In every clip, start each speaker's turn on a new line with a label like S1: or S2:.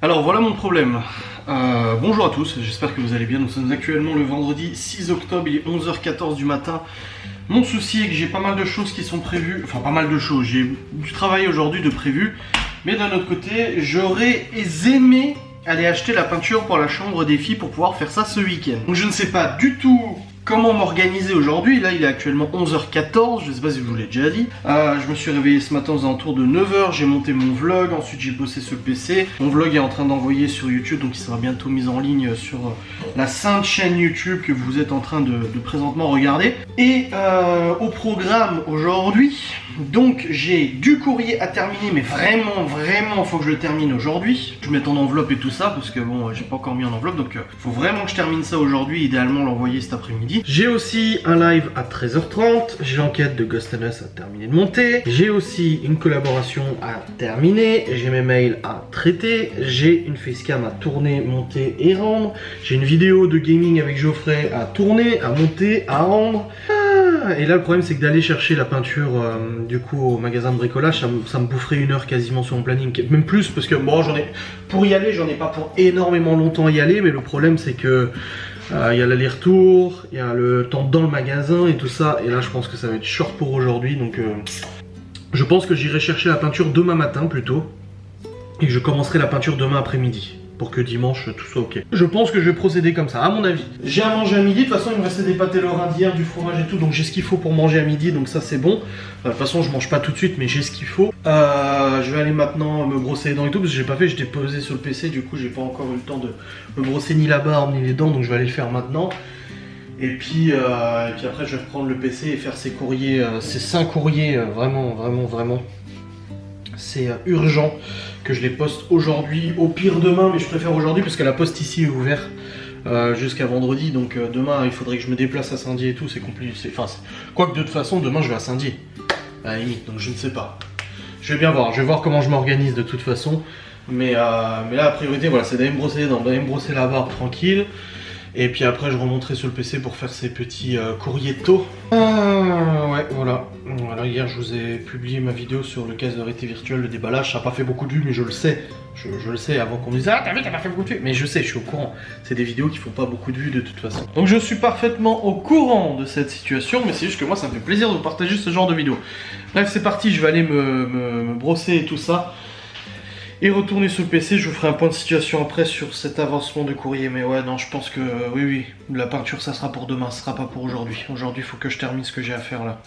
S1: Alors voilà mon problème. Bonjour à tous, j'espère que vous allez bien. Nous sommes actuellement le vendredi 6 octobre, il est 11h14 du matin. Mon souci est que j'ai pas mal de choses qui sont prévues, enfin pas mal de choses, j'ai du travail aujourd'hui de prévu. Mais d'un autre côté, j'aurais aimé aller acheter la peinture pour la chambre des filles pour pouvoir faire ça ce week-end. Donc je ne sais pas du tout comment m'organiser aujourd'hui. Là il est actuellement 11h14, je sais pas si je vous l'ai déjà dit. Je me suis réveillé ce matin aux alentours de 9h, j'ai monté mon vlog, ensuite j'ai bossé sur le PC. Mon vlog est en train d'envoyer sur YouTube, donc il sera bientôt mis en ligne sur la sainte chaîne YouTube que vous êtes en train de présentement regarder. Et au programme aujourd'hui, donc j'ai du courrier à terminer, mais vraiment faut que je le termine aujourd'hui. Je vais mettre en enveloppe et tout ça, parce que bon, j'ai pas encore mis en enveloppe, donc faut vraiment que je termine ça aujourd'hui, idéalement l'envoyer cet après-midi. J'ai aussi un live à 13h30, j'ai l'enquête de Ghost and Us à terminer de monter, j'ai aussi une collaboration à terminer, j'ai mes mails à traiter, j'ai une facecam à tourner, monter et rendre, j'ai une vidéo de gaming avec Geoffrey à tourner, à monter, à rendre. Et là le problème c'est que d'aller chercher la peinture du coup au magasin de bricolage, ça me boufferait une heure quasiment sur mon planning, même plus, parce que bon, pour y aller, j'en ai pas pour énormément longtemps y aller, mais le problème c'est que il y a l'aller-retour, il y a le temps dans le magasin et tout ça, et là je pense que ça va être short pour aujourd'hui, donc je pense que j'irai chercher la peinture demain matin plutôt, et que je commencerai la peinture demain après-midi, pour que dimanche tout soit ok. Je pense que je vais procéder comme ça, à mon avis. J'ai à manger à midi, de toute façon il me restait des pâtés lorrains d'hier, du fromage et tout, donc j'ai ce qu'il faut pour manger à midi, donc ça c'est bon. De toute façon je mange pas tout de suite, mais j'ai ce qu'il faut. Je vais aller maintenant me brosser les dents et tout, parce que j'ai pas fait, j'étais posé sur le PC, du coup j'ai pas encore eu le temps de me brosser ni la barbe ni les dents, donc je vais aller le faire maintenant. Et puis après je vais reprendre le PC et faire ces courriers, ces 5 courriers, vraiment. C'est urgent que je les poste aujourd'hui, au pire demain, mais je préfère aujourd'hui parce que la poste ici est ouverte jusqu'à vendredi, donc demain il faudrait que je me déplace à Saint-Dié et tout, c'est compliqué. Enfin, quoique de toute façon demain je vais à Saint-Dié, à la limite, donc je ne sais pas. Je vais bien voir, je vais voir comment je m'organise de toute façon, mais là la priorité voilà, c'est d'aller me brosser les dents, d'aller me brosser la barbe tranquille. Et puis après je remonterai sur le PC pour faire ces petits courriers tôt. Ouais, voilà. Hier je vous ai publié ma vidéo sur le caisse de réalité virtuelle, le déballage. Ça n'a pas fait beaucoup de vues, mais je le sais. Je le sais avant qu'on me dise ah t'as vu, t'as pas fait beaucoup de vues. Mais je sais, je suis au courant. C'est des vidéos qui font pas beaucoup de vues de toute façon. Donc je suis parfaitement au courant de cette situation, mais c'est juste que moi ça me fait plaisir de partager ce genre de vidéo. Bref, c'est parti, je vais aller me brosser et tout ça. Et retourner sur le PC, je vous ferai un point de situation après sur cet avancement de courrier. Mais ouais, non, je pense que oui, la peinture ça sera pour demain, ce sera pas pour aujourd'hui. Aujourd'hui, il faut que je termine ce que j'ai à faire là.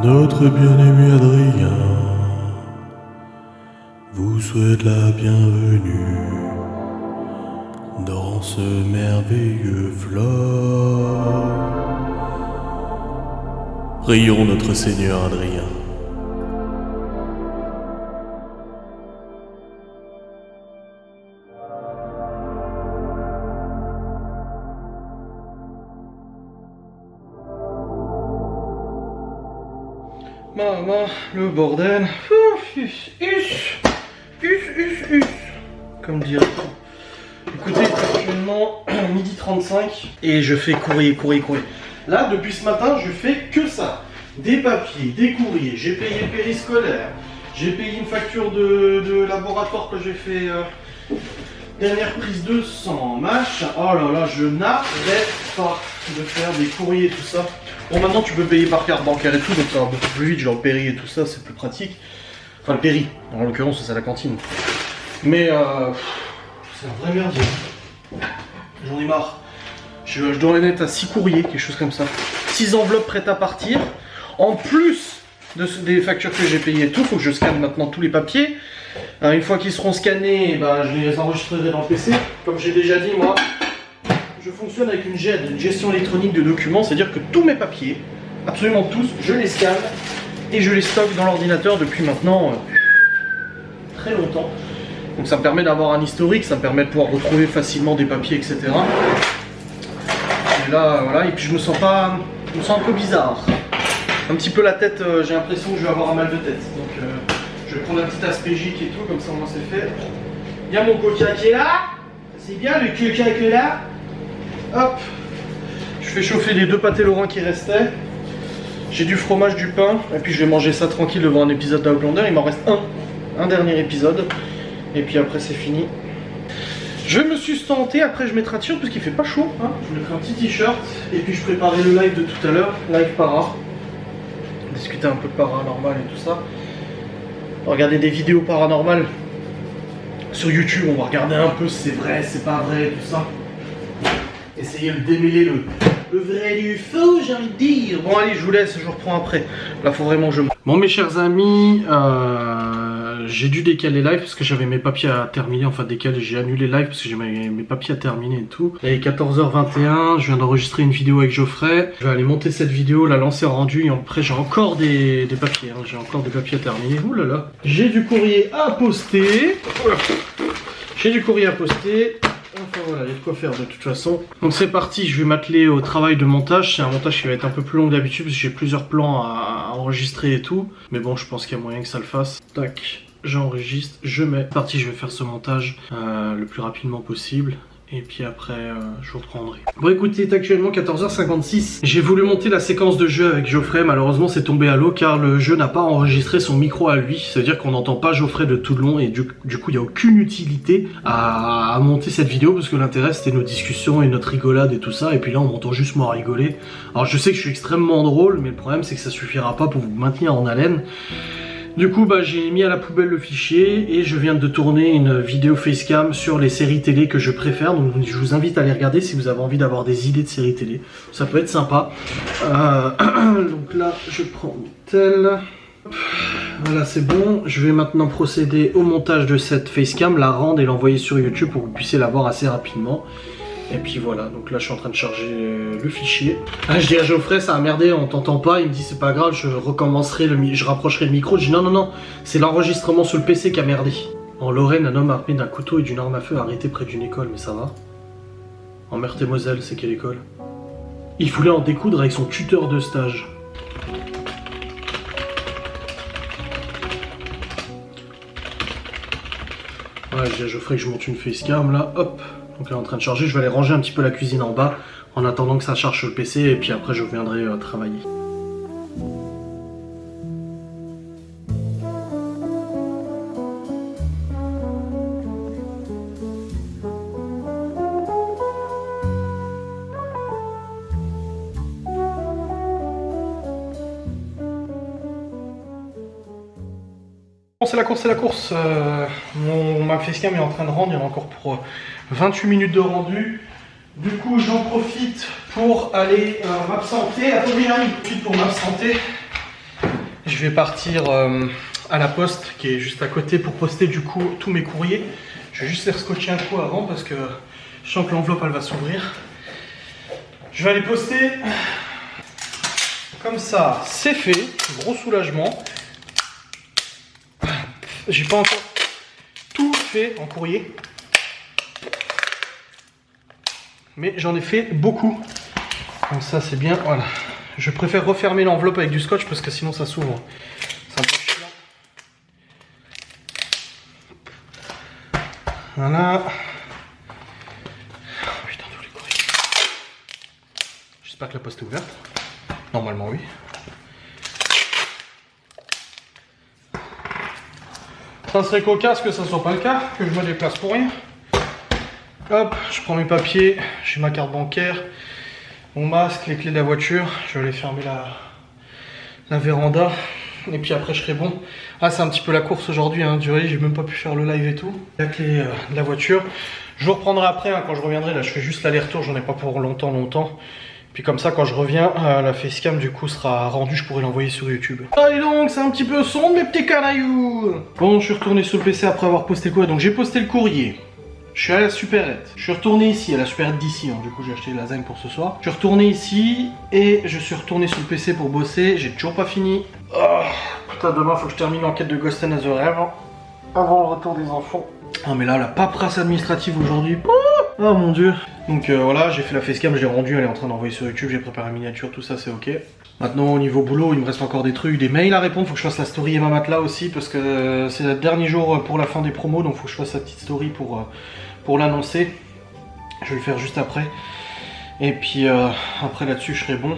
S2: Notre bien-aimé Adrien vous souhaite la bienvenue dans ce merveilleux vlog. Prions notre Seigneur Adrien.
S1: Maman, le bordel. Comme dire. Écoutez, actuellement, 12h35 et je fais courrier. Là, depuis ce matin, je fais que ça. Des papiers, des courriers, j'ai payé le périscolaire, j'ai payé une facture de laboratoire que j'ai fait, dernière prise de sang, machin. Oh là là, je n'arrête pas de faire des courriers et tout ça. Bon, maintenant tu peux payer par carte bancaire et tout, donc ça va beaucoup plus vite, genre le péri et tout ça, c'est plus pratique. Enfin, le péri, en l'occurrence, c'est à la cantine. Mais c'est un vrai merdier. J'en ai marre. Je dois en être à 6 courriers, quelque chose comme ça. 6 enveloppes prêtes à partir. En plus des factures que j'ai payées et tout, faut que je scanne maintenant tous les papiers. Alors, une fois qu'ils seront scannés, bah, je les enregistrerai dans le PC. Comme j'ai déjà dit, moi, je fonctionne avec une GED, une gestion électronique de documents, c'est-à-dire que tous mes papiers, absolument tous, je les scanne et je les stocke dans l'ordinateur depuis maintenant très longtemps. Donc ça me permet d'avoir un historique, ça me permet de pouvoir retrouver facilement des papiers, etc. Et là, voilà, et puis je me sens un peu bizarre. Un petit peu la tête, j'ai l'impression que je vais avoir un mal de tête. Donc je vais prendre un petit aspégique et tout, comme ça au moins c'est fait. Il y a mon coca qui est là. C'est bien le coca qui est là. Hop. Je fais chauffer les 2 pâtés Laurent qui restaient. J'ai du fromage, du pain. Et puis je vais manger ça tranquille devant un épisode d'Outlander. Il m'en reste un dernier épisode. Et puis après c'est fini. Je vais me sustenter, après je mettrai un t-shirt parce qu'il fait pas chaud. Hein. Je mettrai un petit t-shirt. Et puis je préparais le live de tout à l'heure. Live para. Discuter un peu de paranormal et tout ça. Regarder des vidéos paranormales sur YouTube, on va regarder un peu si c'est vrai, si c'est pas vrai, tout ça. Essayer de démêler le vrai du faux, j'ai envie de dire. Bon allez, je vous laisse, je reprends après. Là faut vraiment que je... Bon mes chers amis, j'ai dû décaler live parce que j'avais mes papiers à terminer, enfin décaler, j'ai annulé live parce que j'ai mes papiers à terminer et tout. Il est 14h21, je viens d'enregistrer une vidéo avec Geoffrey. Je vais aller monter cette vidéo, la lancer en rendu et après j'ai encore des papiers, hein. J'ai encore des papiers à terminer. Ouh là là. J'ai du courrier à poster. J'ai du courrier à poster. Enfin voilà, il y a de quoi faire de toute façon. Donc c'est parti, je vais m'atteler au travail de montage. C'est un montage qui va être un peu plus long que d'habitude parce que j'ai plusieurs plans à enregistrer et tout. Mais bon, je pense qu'il y a moyen que ça le fasse. Tac, j'enregistre, je mets. C'est parti, je vais faire ce montage le plus rapidement possible. Et puis après, je vous reprendrai. Bon écoutez, il est actuellement 14h56. J'ai voulu monter la séquence de jeu avec Geoffrey. Malheureusement, c'est tombé à l'eau car le jeu n'a pas enregistré son micro à lui. C'est-à-dire qu'on n'entend pas Geoffrey de tout le long. Et du coup, il n'y a aucune utilité à monter cette vidéo. Parce que l'intérêt, c'était nos discussions et notre rigolade et tout ça. Et puis là, on m'entend juste moi rigoler. Alors je sais que je suis extrêmement drôle. Mais le problème, c'est que ça suffira pas pour vous maintenir en haleine. Du coup, j'ai mis à la poubelle le fichier et je viens de tourner une vidéo facecam sur les séries télé que je préfère. Donc je vous invite à les regarder si vous avez envie d'avoir des idées de séries télé. Ça peut être sympa. Donc là, je prends tel. Voilà, c'est bon. Je vais maintenant procéder au montage de cette facecam, la rendre et l'envoyer sur YouTube pour que vous puissiez la voir assez rapidement. Et puis voilà, donc là je suis en train de charger le fichier. Je dis à Geoffrey, ça a merdé, on t'entend pas. Il me dit c'est pas grave, je recommencerai, je rapprocherai le micro. Je dis non, c'est l'enregistrement sur le PC qui a merdé. En Lorraine, un homme armé d'un couteau et d'une arme à feu arrêté près d'une école, mais ça va. En Meurthe-et-Moselle, c'est quelle école? Il voulait en découdre avec son tuteur de stage. Ouais, je dis à Geoffrey que je monte une facecam là, hop. Donc là en train de charger, je vais aller ranger un petit peu la cuisine en bas en attendant que ça charge sur le PC et puis après je reviendrai travailler. Bon, c'est la course. Ma facecam est en train de rendre, il y en a encore pour 28 minutes de rendu. Du coup, j'en profite pour aller m'absenter. Attendez, j'en profite pour m'absenter. Je vais partir à la poste qui est juste à côté pour poster du coup tous mes courriers. Je vais juste les scotcher un coup avant parce que je sens que l'enveloppe elle va s'ouvrir. Je vais aller poster. Comme ça, c'est fait. Gros soulagement. J'ai pas encore tout fait en courrier. Mais j'en ai fait beaucoup. Donc ça c'est bien, voilà. Je préfère refermer l'enveloppe avec du scotch parce que sinon ça s'ouvre. C'est un peu chiant. Voilà. Oh, putain, tous les courriers. J'espère que la poste est ouverte. Normalement oui. Ça serait cocasse que ça soit pas le cas, que je me déplace pour rien. Hop, je prends mes papiers, j'ai ma carte bancaire, mon masque, les clés de la voiture. Je vais aller fermer la véranda. Et puis après je serai bon. Ah, c'est un petit peu la course aujourd'hui, hein. Du coup, j'ai même pas pu faire le live et tout. La clé de la voiture. Je vous reprendrai après, hein, quand je reviendrai. Là je fais juste l'aller-retour, j'en ai pas pour longtemps. Puis comme ça, quand je reviens, la facecam du coup sera rendue, je pourrai l'envoyer sur YouTube. Allez donc, c'est un petit peu sombre mes petits canailloux. Bon, je suis retourné sur le PC après avoir posté le courrier. Donc j'ai posté le courrier. Je suis à la supérette. Je suis retourné ici, à la supérette d'ici. Hein. Du coup, j'ai acheté la lasagne pour ce soir. Je suis retourné ici et je suis retourné sur le PC pour bosser. J'ai toujours pas fini. Oh, putain, demain, faut que je termine l'enquête de Ghost and the Rêve avant le retour des enfants. Ah, mais là, la paperasse administrative aujourd'hui. Oh, Oh mon dieu. Donc voilà, j'ai fait la facecam, je l'ai rendue, elle est en train d'envoyer sur YouTube, j'ai préparé la miniature, tout ça c'est ok. Maintenant au niveau boulot, il me reste encore des trucs, des mails à répondre, faut que je fasse la story Emma Matelas aussi parce que c'est le dernier jour pour la fin des promos, donc faut que je fasse la petite story pour l'annoncer. Je vais le faire juste après. Et puis après là-dessus je serai bon.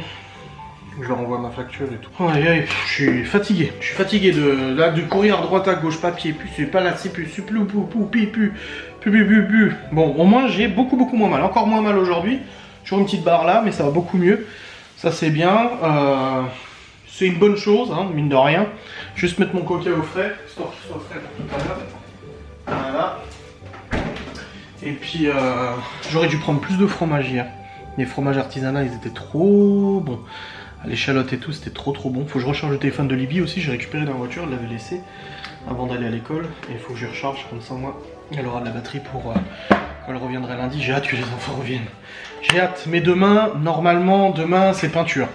S1: Je leur envoie ma facture et tout. Aïe aïe, je suis fatigué. Je suis fatigué de courir à droite à gauche, papier, plus c'est pas là, c'est plus, Bon, au moins j'ai beaucoup moins mal. Encore moins mal aujourd'hui. Toujours une petite barre là, mais ça va beaucoup mieux. Ça c'est bien. C'est une bonne chose, hein, mine de rien. Juste mettre mon coca au frais, histoire qu'il soit frais pour tout à l'heure. Voilà. Et puis j'aurais dû prendre plus de fromage hier. Les fromages artisanaux ils étaient trop bons. L'échalote et tout c'était trop bon. Faut que je recharge le téléphone de Libye aussi, j'ai récupéré dans la voiture, je l'avais laissé avant d'aller à l'école. Et il faut que je recharge, comme ça moi elle aura de la batterie pour quand elle reviendra lundi. J'ai hâte que les enfants reviennent. J'ai hâte, mais demain, normalement demain c'est peinture.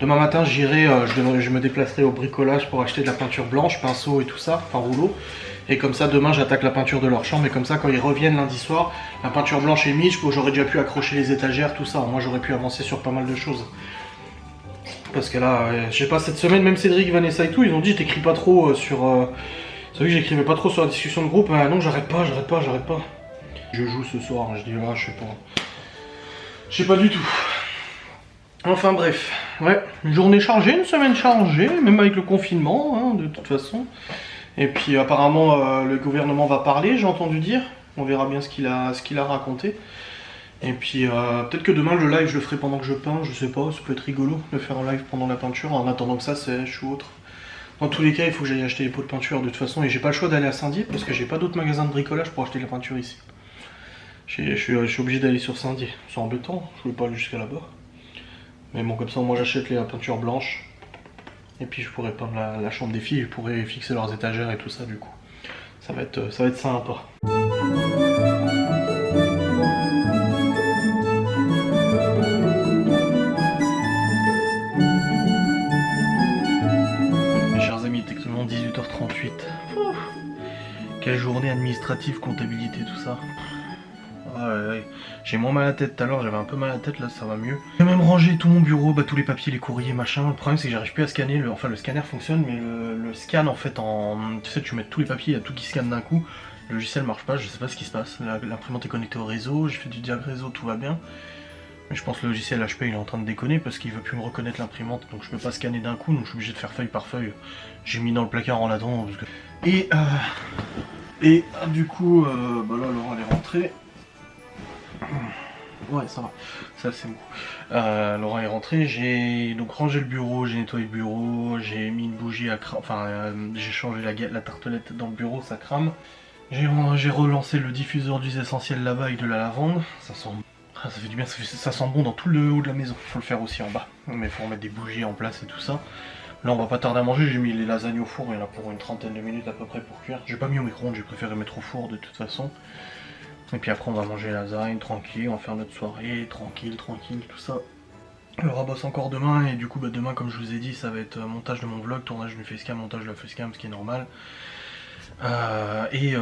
S1: Demain matin j'irai, je me déplacerai au bricolage pour acheter de la peinture blanche, pinceau et tout ça, enfin rouleau. Et comme ça demain j'attaque la peinture de leur chambre et comme ça quand ils reviennent lundi soir, la peinture blanche est mise, j'aurais déjà pu accrocher les étagères, tout ça. Moi j'aurais pu avancer sur pas mal de choses. Parce que là, je sais pas, cette semaine, même Cédric, Vanessa et tout, ils ont dit t'écris pas trop sur... Vous savez que j'écrivais pas trop sur la discussion de groupe, non j'arrête pas. Je joue ce soir, je dis là, je sais pas. Je sais pas du tout. Enfin bref, ouais, une journée chargée, une semaine chargée, même avec le confinement, hein, de toute façon. Et puis apparemment le gouvernement va parler, j'ai entendu dire. On verra bien ce qu'il a raconté. Et puis peut-être que demain le live je le ferai pendant que je peins, je sais pas, ça peut être rigolo de faire un live pendant la peinture en attendant que ça sèche ou autre. Dans tous les cas il faut que j'aille acheter les pots de peinture de toute façon et j'ai pas le choix d'aller à Saint-Dié parce que j'ai pas d'autres magasins de bricolage pour acheter de la peinture ici. Je suis obligé d'aller sur Saint-Dié, c'est embêtant, je voulais pas aller jusqu'à là-bas. Mais bon comme ça moi j'achète la peinture blanche et puis je pourrais peindre la chambre des filles, je pourrais fixer leurs étagères et tout ça du coup. Ça va être sympa. Techniquement 18h38. Ouf. Quelle journée administrative, comptabilité, tout ça. Ouais. J'ai moins mal à la tête tout à l'heure, j'avais un peu mal à la tête, là ça va mieux. J'ai même rangé tout mon bureau, tous les papiers, les courriers, machin. Le problème c'est que j'arrive plus à scanner, enfin le scanner fonctionne, mais le scan en fait tu sais tu mets tous les papiers, il y a tout qui scanne d'un coup. Le logiciel marche pas, je sais pas ce qui se passe. L'imprimante est connectée au réseau, j'ai fait du diag réseau, tout va bien. Mais je pense que le logiciel HP il est en train de déconner parce qu'il veut plus me reconnaître l'imprimante, donc je peux pas scanner d'un coup, donc je suis obligé de faire feuille par feuille. J'ai mis dans le placard en attendant. Parce que... Et du coup, bah là Laura elle est rentrée. Ouais ça va, ça c'est bon. Laura est rentrée, j'ai donc rangé le bureau, j'ai nettoyé le bureau, j'ai mis une bougie à cramer, enfin j'ai changé la tartelette dans le bureau, ça crame. J'ai relancé le diffuseur d'huile essentielle là-bas avec de la lavande, ça sent... ça fait du bien, ça sent bon dans tout le haut de la maison. Faut le faire aussi en bas. Mais il faut remettre des bougies en place et tout ça. Là on va pas tarder à manger, j'ai mis les lasagnes au four, il y en a pour une trentaine de minutes à peu près pour cuire. J'ai pas mis au micro-ondes, j'ai préféré mettre au four de toute façon. Et puis après on va manger les lasagnes, tranquille, on va faire notre soirée, tranquille, tout ça. Laura bosse encore demain et du coup bah, demain comme je vous ai dit ça va être montage de mon vlog, tournage du facecam, montage de la facecam, ce qui est normal.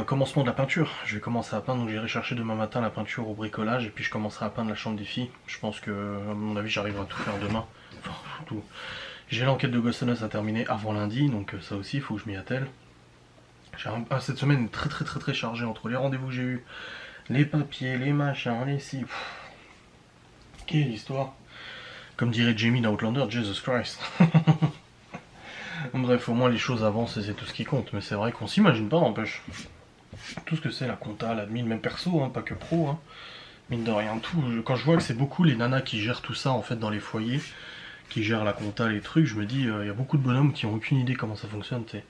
S1: Commencement de la peinture, je vais commencer à peindre, donc j'irai chercher demain matin la peinture au bricolage et puis je commencerai à peindre la chambre des filles. Je pense que à mon avis j'arriverai à tout faire demain. Enfin, tout. J'ai l'enquête de Ghost à terminer avant lundi, donc ça aussi il faut que je m'y attelle. Cette semaine est très chargée entre les rendez-vous que j'ai eu, les papiers, les machins, les si. Quelle histoire. Comme dirait Jamie dans Outlander, Jesus Christ. Bref, au moins les choses avancent et c'est tout ce qui compte, mais c'est vrai qu'on s'imagine pas, n'empêche. Tout ce que c'est la compta, l'admin, même perso, hein, pas que pro, hein. Mine de rien, tout. Quand je vois que c'est beaucoup les nanas qui gèrent tout ça en fait dans les foyers, qui gèrent la compta, les trucs, je me dis, il y a beaucoup de bonhommes qui ont aucune idée comment ça fonctionne, t'sais.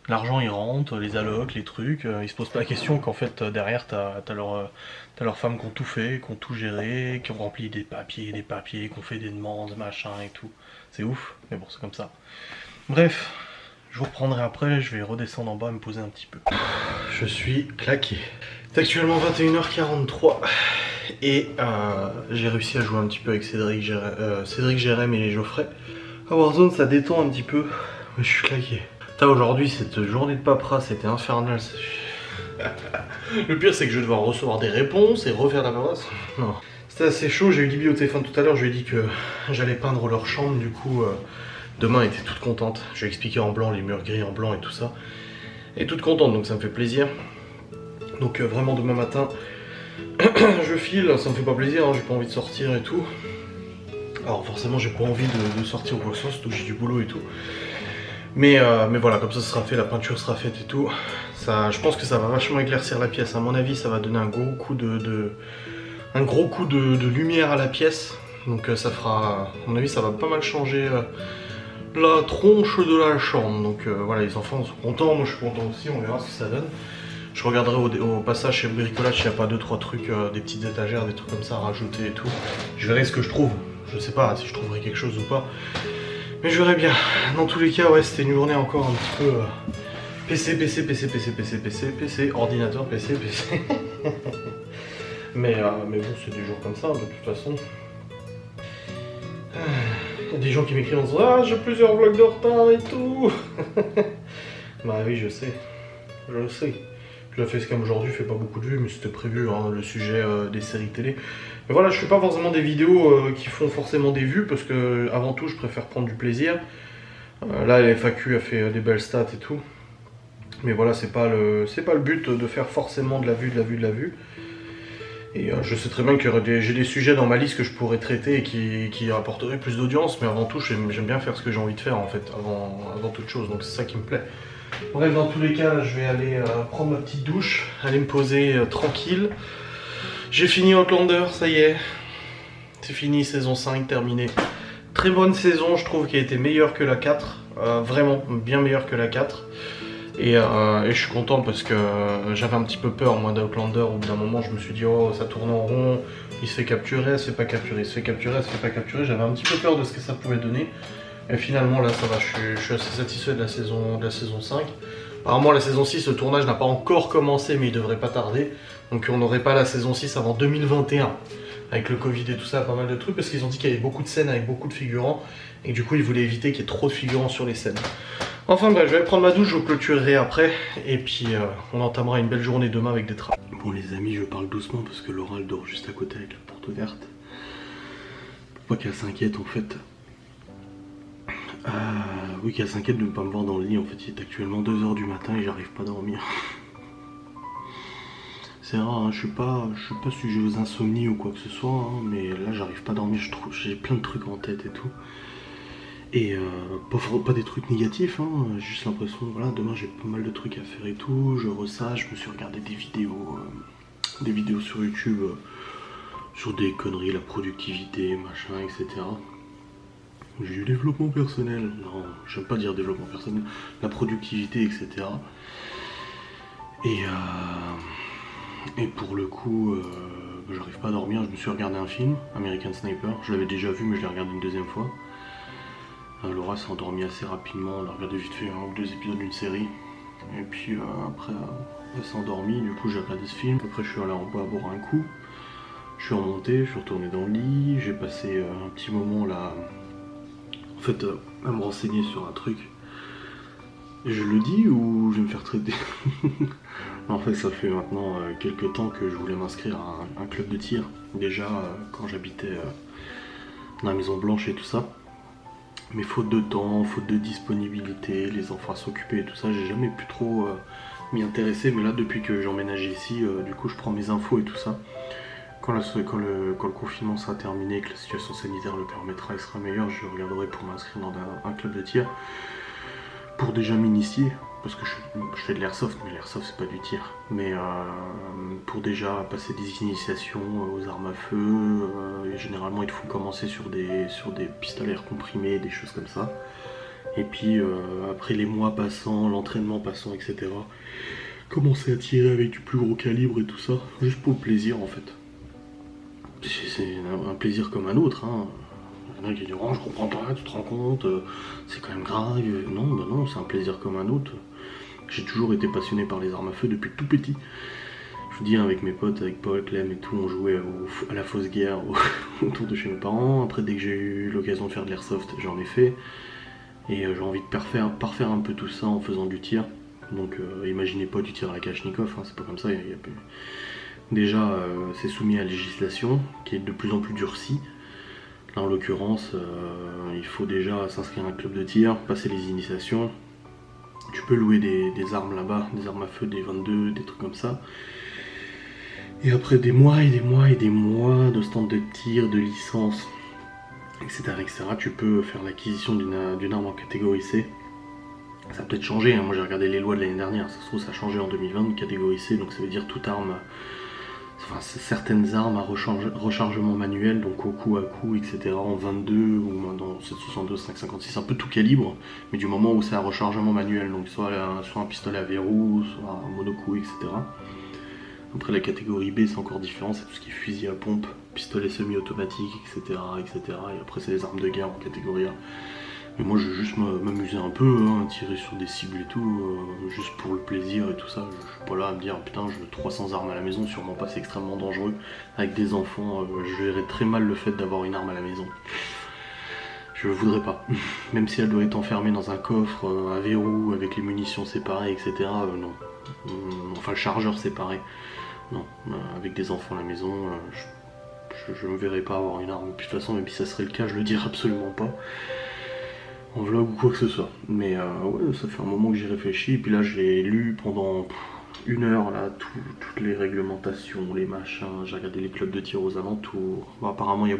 S1: L'argent il rentre, les allocs, les trucs, ils se posent pas la question qu'en fait derrière t'as leurs femmes qui ont tout fait, qui ont tout géré, qui ont rempli des papiers, qui ont fait des demandes, machin et tout. C'est ouf, mais bon c'est comme ça. Bref, je vous reprendrai après, je vais redescendre en bas et me poser un petit peu. Je suis claqué. C'est actuellement 21h43 et j'ai réussi à jouer un petit peu avec Cédric, Jérém et Geoffrey. À Warzone ça détend un petit peu, mais je suis claqué. Aujourd'hui cette journée de paperasse c'était infernal. Le pire, c'est que je vais devoir recevoir des réponses et refaire la paroisse. Non. C'était assez chaud, j'ai eu Libby au téléphone tout à l'heure, je lui ai dit que j'allais peindre leur chambre, du coup, demain elle était toute contente. Je lui ai expliqué en blanc, les murs gris en blanc et tout ça. Elle est toute contente, donc ça me fait plaisir. Donc vraiment demain matin, je file, ça me fait pas plaisir, hein, j'ai pas envie de sortir et tout. Alors forcément j'ai pas envie de sortir au quoi que ce soit, surtout que j'ai du boulot et tout. Mais voilà, comme ça sera fait, la peinture sera faite et tout. Ça, je pense que ça va vachement éclaircir la pièce. À mon avis, ça va donner un gros coup de lumière à la pièce. Donc ça fera, à mon avis, ça va pas mal changer la tronche de la chambre. Donc voilà, les enfants sont contents, moi je suis content aussi, on verra ce que ça donne. Je regarderai au passage chez le bricolage s'il n'y a pas 2-3 trucs, des petites étagères, des trucs comme ça à rajouter et tout. Je verrai ce que je trouve. Je sais pas si je trouverai quelque chose ou pas. Mais je verrai bien. Dans tous les cas, ouais, c'était une journée encore un petit peu PC, ordinateur, PC. mais bon, c'est des jours comme ça, de toute façon. Il y a des gens qui m'écrivent en disant « Ah, j'ai plusieurs vlogs de retard et tout !» Bah oui, je sais. Je sais. Je la facecam aujourd'hui, fait pas beaucoup de vues, mais c'était prévu, hein, le sujet des séries télé. Mais voilà, je fais pas forcément des vidéos qui font forcément des vues, parce que avant tout, je préfère prendre du plaisir. Là, la FAQ a fait des belles stats et tout. Mais voilà, c'est pas le but de faire forcément de la vue. Et je sais très bien que j'ai des sujets dans ma liste que je pourrais traiter et qui apporteraient plus d'audience, mais avant tout, j'aime bien faire ce que j'ai envie de faire, en fait, avant toute chose, donc c'est ça qui me plaît. Bref, dans tous les cas, là, je vais aller prendre ma petite douche, aller me poser tranquille. J'ai fini Outlander, ça y est. C'est fini, saison 5, terminée. Très bonne saison, je trouve, qui a été meilleure que la 4. Vraiment, bien meilleure que la 4. Et je suis content parce que j'avais un petit peu peur, moi, d'Outlander. Au bout d'un moment, je me suis dit, oh, ça tourne en rond. Il se fait capturer, elle se fait pas capturer. Il se fait capturer, elle se fait pas capturer. J'avais un petit peu peur de ce que ça pouvait donner. Et finalement là ça va, je suis assez satisfait de la saison 5. Apparemment la saison 6, le tournage n'a pas encore commencé mais il devrait pas tarder. Donc on n'aurait pas la saison 6 avant 2021. Avec le Covid et tout ça, pas mal de trucs, parce qu'ils ont dit qu'il y avait beaucoup de scènes avec beaucoup de figurants. Et du coup ils voulaient éviter qu'il y ait trop de figurants sur les scènes. Enfin bref, je vais prendre ma douche, je clôturerai après. Et puis on entamera une belle journée demain avec des travaux. Bon les amis, je parle doucement parce que Laura elle dort juste à côté avec la porte ouverte. Pour pas qu'elle s'inquiète en fait. Oui, qu'elle s'inquiète de ne pas me voir dans le lit. En fait, il est actuellement 2 h du matin et j'arrive pas à dormir. C'est rare, hein, je suis pas sujet aux insomnies ou quoi que ce soit, hein, mais là, j'arrive pas à dormir. J'ai plein de trucs en tête et tout. Et pas des trucs négatifs, hein, juste l'impression, voilà, demain j'ai pas mal de trucs à faire et tout. Je ressasse, je me suis regardé des vidéos sur YouTube sur des conneries, la productivité, machin, etc. J'ai du développement personnel, non, j'aime pas dire développement personnel, la productivité, etc. Et pour le coup, j'arrive pas à dormir, je me suis regardé un film, American Sniper, je l'avais déjà vu mais je l'ai regardé une deuxième fois. Laura s'est endormie assez rapidement, on a regardé vite fait 1 ou 2 épisodes d'une série. Et puis après, elle s'est endormie, du coup j'ai regardé ce film, après je suis allé en bas boire un coup. Je suis remonté, je suis retourné dans le lit, j'ai passé un petit moment là... En fait, à me renseigner sur un truc. Je le dis ou je vais me faire traiter? En fait, ça fait maintenant quelques temps que je voulais m'inscrire à un club de tir. Déjà, quand j'habitais dans la Maison Blanche et tout ça. Mais faute de temps, faute de disponibilité, les enfants à s'occuper et tout ça, j'ai jamais pu trop m'y intéresser. Mais là, depuis que j'ai emménagé ici, du coup, je prends mes infos et tout ça. Quand le confinement sera terminé, que la situation sanitaire le permettra, il sera meilleur, je regarderai pour m'inscrire dans un club de tir. Pour déjà m'initier, parce que je fais de l'airsoft, mais l'airsoft c'est pas du tir. Mais pour déjà passer des initiations aux armes à feu, et généralement il faut commencer sur des pistolets à air comprimé, des choses comme ça. Et puis après les mois passant, l'entraînement passant, etc. Commencer à tirer avec du plus gros calibre et tout ça, juste pour le plaisir en fait. C'est un plaisir comme un autre, hein. Il y en a qui disent oh je comprends pas, tu te rends compte, c'est quand même grave. Non, bah non, c'est un plaisir comme un autre. J'ai toujours été passionné par les armes à feu depuis tout petit. Je vous dis, avec mes potes, avec Paul, Clem et tout, on jouait à la fausse guerre autour de chez mes parents. Après, dès que j'ai eu l'occasion de faire de l'airsoft, j'en ai fait. Et j'ai envie de parfaire un peu tout ça en faisant du tir. Donc imaginez pas du tir à la Kalachnikov, hein, c'est pas comme ça. Déjà, c'est soumis à la législation qui est de plus en plus durcie. Là, en l'occurrence, il faut déjà s'inscrire à un club de tir, passer les initiations. Tu peux louer des armes là-bas, des armes à feu, des 22, des trucs comme ça. Et après des mois et des mois et des mois de stands de tir, de licence, etc., tu peux faire l'acquisition d'une arme en catégorie C. Ça a peut-être changé, hein. Moi j'ai regardé les lois de l'année dernière, ça se trouve ça a changé en 2020, catégorie C, donc ça veut dire toute arme, enfin certaines armes à rechargement manuel, donc au coup à coup, etc., en 22 ou dans 7,62, 5,56, un peu tout calibre, mais du moment où c'est à rechargement manuel, donc soit un pistolet à verrou, soit un monocoup, etc. Après la catégorie B c'est encore différent, c'est tout ce qui est fusil à pompe, pistolet semi-automatique, etc., etc. Et après c'est les armes de guerre en catégorie A. Mais moi je veux juste m'amuser un peu, hein, tirer sur des cibles et tout, juste pour le plaisir et tout ça. Je suis pas là à me dire putain je veux 300 armes à la maison, sûrement pas, c'est extrêmement dangereux. Avec des enfants, je verrais très mal le fait d'avoir une arme à la maison. Je voudrais pas. Même si elle doit être enfermée dans un coffre à verrou, avec les munitions séparées, etc. Non. Enfin le chargeur séparé. Non. Avec des enfants à la maison, je me verrais pas avoir une arme. Puis de toute façon, même si ça serait le cas, je le dirais absolument pas. En vlog ou quoi que ce soit. Mais ouais, ça fait un moment que j'y réfléchis. Et puis là, j'ai lu pendant 1 heure là, toutes les réglementations, les machins. J'ai regardé les clubs de tir aux alentours. Bon, apparemment, il y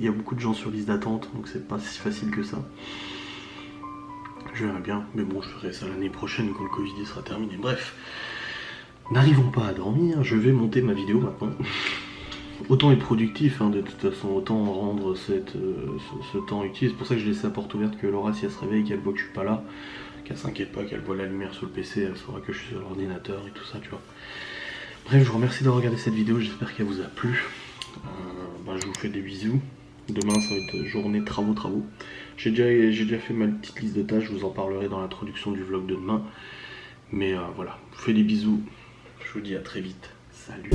S1: a beaucoup de gens sur liste d'attente, donc c'est pas si facile que ça. Je verrai bien. Mais bon, je ferai ça l'année prochaine quand le Covid sera terminé. Bref, n'arrivons pas à dormir. Je vais monter ma vidéo maintenant. Autant être productif, hein, de toute façon, autant rendre ce temps utile. C'est pour ça que je laisse la porte ouverte, que Laura, si elle se réveille, qu'elle voit que je suis pas là, qu'elle s'inquiète pas, qu'elle voit la lumière sur le PC, elle saura que je suis sur l'ordinateur et tout ça, tu vois. Bref, je vous remercie d'avoir regardé cette vidéo, j'espère qu'elle vous a plu. Je vous fais des bisous. Demain, ça va être journée travaux. J'ai déjà fait ma petite liste de tâches, je vous en parlerai dans l'introduction du vlog de demain. Mais voilà, je vous fais des bisous. Je vous dis à très vite. Salut.